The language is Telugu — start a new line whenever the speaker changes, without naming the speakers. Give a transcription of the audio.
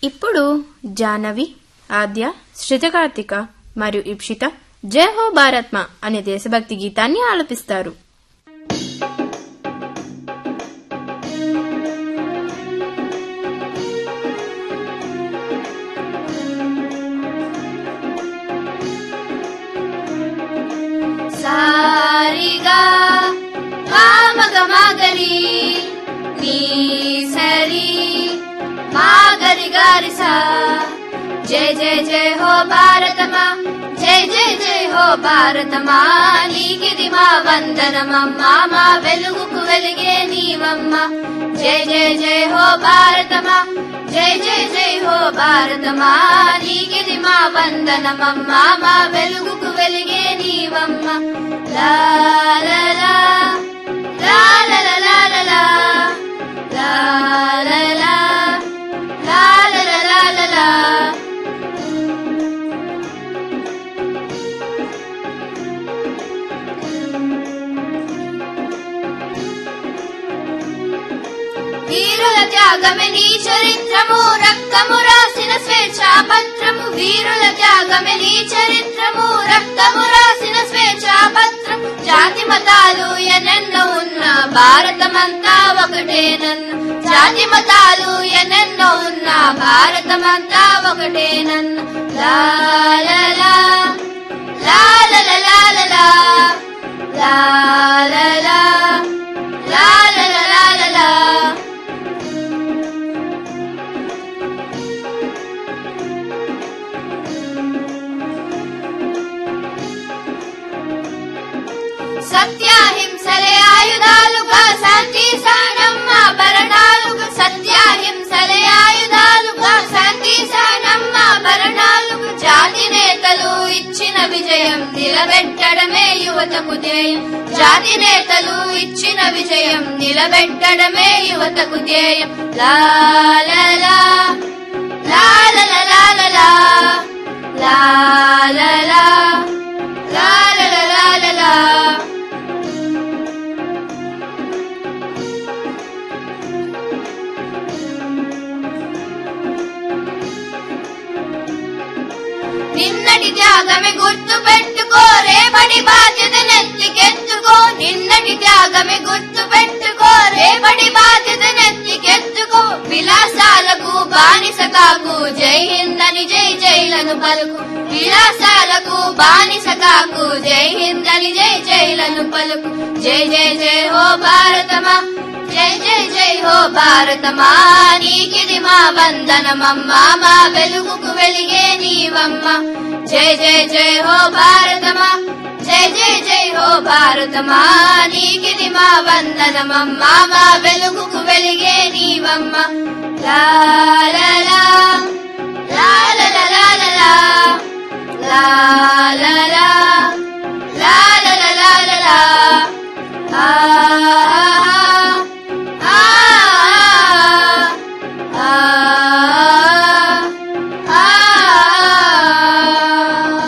ఇప్పుడు జాహ్నవి, ఆద్య, శ్రుతకార్తిక మరియు ఇప్షిత జై హో భారత్మా అనే దేశభక్తి గీతాన్ని ఆలపిస్తారు.
సారిగా మామగమగరి నీ సరి మాగరి గారిసా జై జై జై హో భారతమా జై జై జై హో భారతమా నీకిది మా వందనమమ్మా మా వెలుగుకు వెలిగే నీవమ్మ జై జై జై హో భారతమా జై జై జై హో భారతమా నీకిది మా వందనమమ్మా మా వెలుగుకు వెలిగే నీవమ్మ లా లా లా లా లా లా లా లా లా లా లా లా లా లా లా లా. వీరుల త్యాగమే నీ చరిత్రము రక్తము రాసిన స్వేచ్ఛా పత్రము వీరుల త్యాగమే నీ చరిత్రము రక్తము రాసిన స్వేచ్ఛా పత్రం జాతి మతాలు ఎన్నెన్నో ఉన్న భారతమంతా ఒకటేనన్ను జాతి మతాలు ఎన్నెన్నో ఉన్న భారతమంతా ఒకటేనన్ను లా లా లా లా లా లా లా లా లా లా లా లా లా లా లా లా. సత్యాహింసలే ఆయుధాలుగా శాంతి సహనమ్మ భరణాలుగా సత్యాహింసలే ఆయుధాలుగా శాంతి సహనమ్మ భరణాలుగా జాతి నేతలు ఇచ్చిన విజయం నిలబెట్టడమే యువతకు ధ్యేయం జాతి నేతలు ఇచ్చిన విజయం నిలబెట్టడమే యువతకు ధ్యేయం లా లా లా లా లా లా లా లా లా లా లా లా లా లా లా లా. నిన్నటి త్యాగమే గుర్తు పెట్టుకో రేపటి బాధ్యత నెత్తికెత్తుకో నిన్నటి త్యాగమే గుర్తు పెట్టుకో రేపటి బాధ్యత నెత్తికెత్తుకో విలాసాలకు బానిస కాకు జై హింద్ అని జై జైలను పలుకు విలాసాలకు బానిస కాకు జై హింద్ అని జై జైలను పలుకు జై జై జై హో భారతమా జై జై జై హో భారతమా నీకిది మా వందనమమ్మా మా వెలుగుకు వెలిగే నీవమ్మ జై జై జై హో భారతమా జై జై జై హో భారతమా నీకిది మా వందనమమ్మా మా వెలుగుకు వెలిగే నీవమ్మ లా లా లా